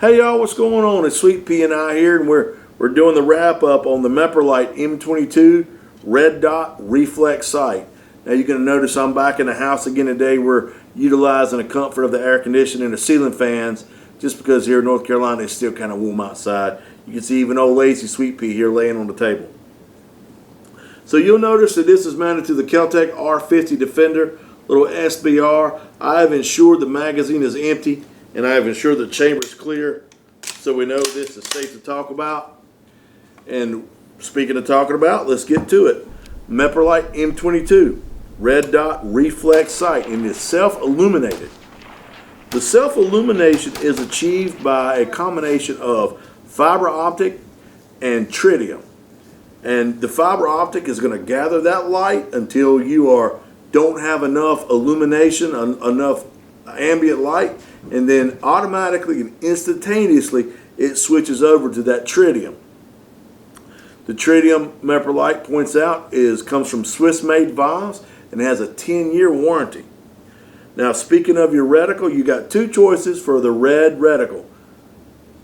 Hey y'all, what's going on? It's Sweet Pea and I here, and we're doing the wrap up on the Meprolight M22 Red Dot Reflex Sight. Now you're going to notice I'm back in the house again today. We're utilizing the comfort of the air conditioning and the ceiling fans, just because here in North Carolina it's still kind of warm outside. You can see even old lazy Sweet Pea here laying on the table. So you'll notice that this is mounted to the Kel-Tec R50 Defender, little SBR. I have ensured the magazine is empty, and I have ensured the chamber is clear, so we know this is safe to talk about. And speaking of talking about, let's get to it. Meprolight M22 Red Dot Reflex Sight, and it's self-illuminated. The self-illumination is achieved by a combination of fiber optic and tritium. And the fiber optic is going to gather that light until you don't have enough illumination, enough ambient light, and then automatically and instantaneously it switches over to that tritium. The tritium, Meprolight points out, comes from Swiss-made vials and has a 10-year warranty. Now, speaking of your reticle, you got two choices for the red reticle.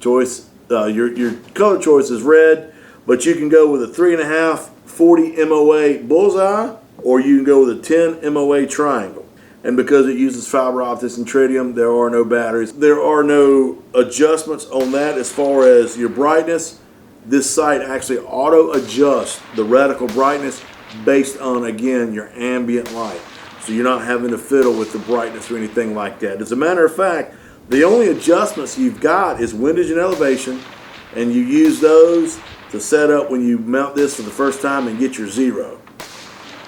Your color choice is red, but you can go with a 3.5 40 MOA bullseye, or you can go with a 10 MOA triangle. And because it uses fiber optics and tritium, there are no batteries. There are no adjustments on that as far as your brightness. This sight actually auto adjusts the reticle brightness based on, again, your ambient light. So you're not having to fiddle with the brightness or anything like that. As a matter of fact, the only adjustments you've got is windage and elevation, and you use those to set up when you mount this for the first time and get your zero.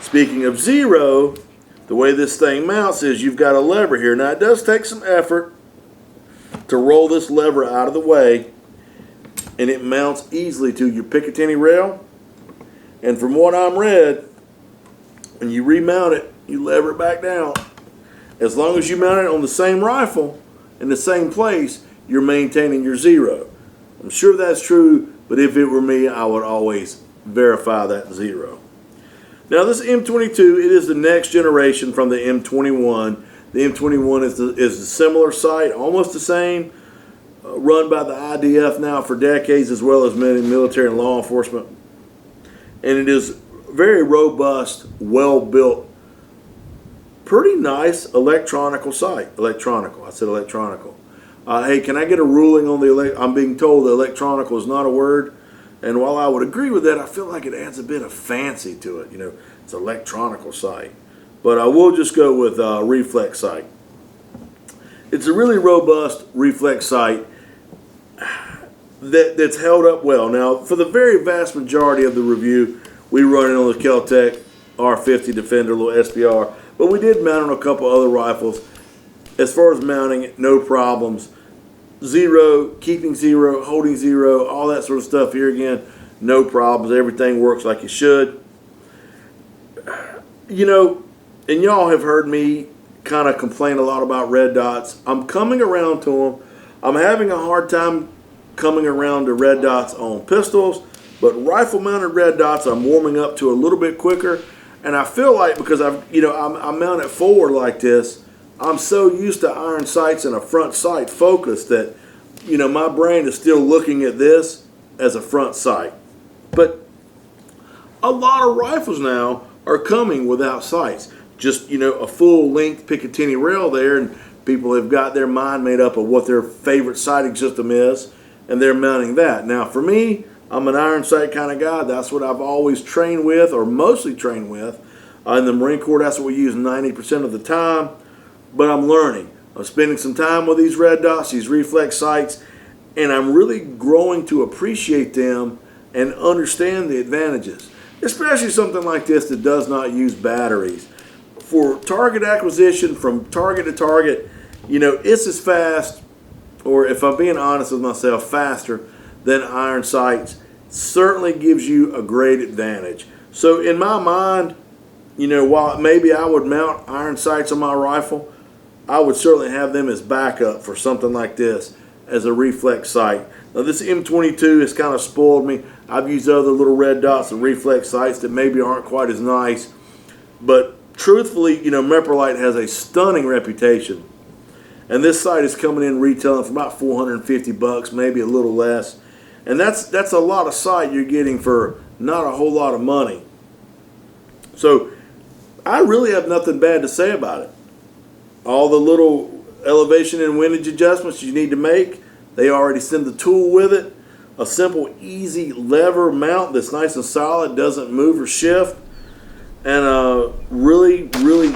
Speaking of zero, the way this thing mounts is you've got a lever here. Now it does take some effort to roll this lever out of the way, and it mounts easily to your Picatinny Rail. And from what I'm read, when you remount it, you lever it back down. As long as you mount it on the same rifle in the same place, you're maintaining your zero. I'm sure that's true, but if it were me, I would always verify that zero. Now this M22, it is the next generation from the M21. The M21 is a similar sight, almost the same, run by the IDF now for decades, as well as many military and law enforcement. And it is very robust, well-built, pretty nice electronical sight. I said electronical. Hey, can I get a ruling on I'm being told that electronical is not a word. And while I would agree with that, I feel like it adds a bit of fancy to it. You know, it's electronical sight. But I will just go with reflex sight. It's a really robust reflex sight that's held up well. Now, for the very vast majority of the review, we run it on the Kel-Tec R50 Defender, little SBR. But we did mount on a couple other rifles. As far as mounting it, no problems. Zero, keeping zero, holding zero, all that sort of stuff. Here again, no problems. Everything works like it should. You know, and y'all have heard me kind of complain a lot about red dots. I'm coming around to them. I'm having a hard time coming around to red dots on pistols, but rifle mounted red dots I'm warming up to a little bit quicker. And I feel like because I'm mounted forward like this, I'm so used to iron sights and a front sight focus that, my brain is still looking at this as a front sight. But a lot of rifles now are coming without sights. Just, a full-length Picatinny Rail there, and people have got their mind made up of what their favorite sighting system is, and they're mounting that. Now, for me, I'm an iron sight kind of guy. That's what I've always trained with, or mostly trained with. In the Marine Corps, that's what we use 90% of the time. But I'm learning. I'm spending some time with these red dots, these reflex sights, and I'm really growing to appreciate them and understand the advantages. Especially something like this that does not use batteries. For target acquisition from target to target, it's as fast, or if I'm being honest with myself, faster than iron sights. Certainly gives you a great advantage. So in my mind, while maybe I would mount iron sights on my rifle, I would certainly have them as backup for something like this as a reflex sight. Now this M22 has kind of spoiled me. I've used other little red dots and reflex sights that maybe aren't quite as nice. But truthfully, Meprolight has a stunning reputation And this sight is coming in retailing for about 450 bucks, maybe a little less. And that's a lot of sight you're getting for not a whole lot of money. So I really have nothing bad to say about it. All the little elevation and windage adjustments you need to make, they already send the tool with it. A simple, easy lever mount that's nice and solid, doesn't move or shift. And a really, really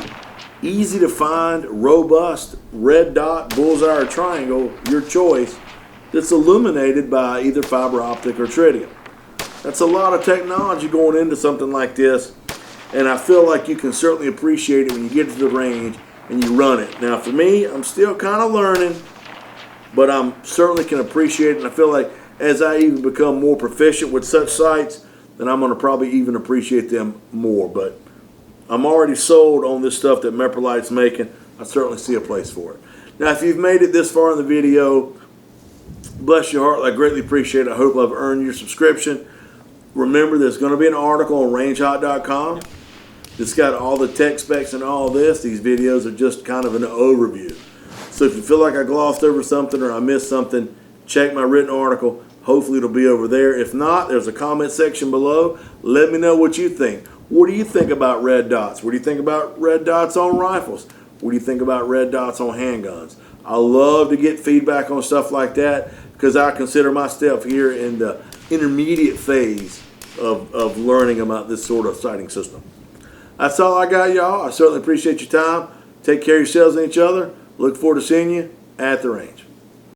easy to find, robust red dot, bullseye, or triangle, your choice, that's illuminated by either fiber optic or tritium. That's a lot of technology going into something like this, and I feel like you can certainly appreciate it when you get to the range and you run it. Now for me, I'm still kind of learning, but I'm certainly can appreciate it, and I feel like as I even become more proficient with such sights, then I'm going to probably even appreciate them more. But I'm already sold on this stuff that Meprolight's making. I certainly see a place for it. Now, if you've made it this far in the video, bless your heart. I greatly appreciate it. I hope I've earned your subscription. Remember, there's going to be an article on rangehot.com. It's got all the tech specs and all this. These videos are just kind of an overview. So if you feel like I glossed over something or I missed something, check my written article. Hopefully it'll be over there. If not, there's a comment section below. Let me know what you think. What do you think about red dots? What do you think about red dots on rifles? What do you think about red dots on handguns? I love to get feedback on stuff like that because I consider myself here in the intermediate phase of learning about this sort of sighting system. That's all I got, y'all. I certainly appreciate your time. Take care of yourselves and each other. Look forward to seeing you at the range.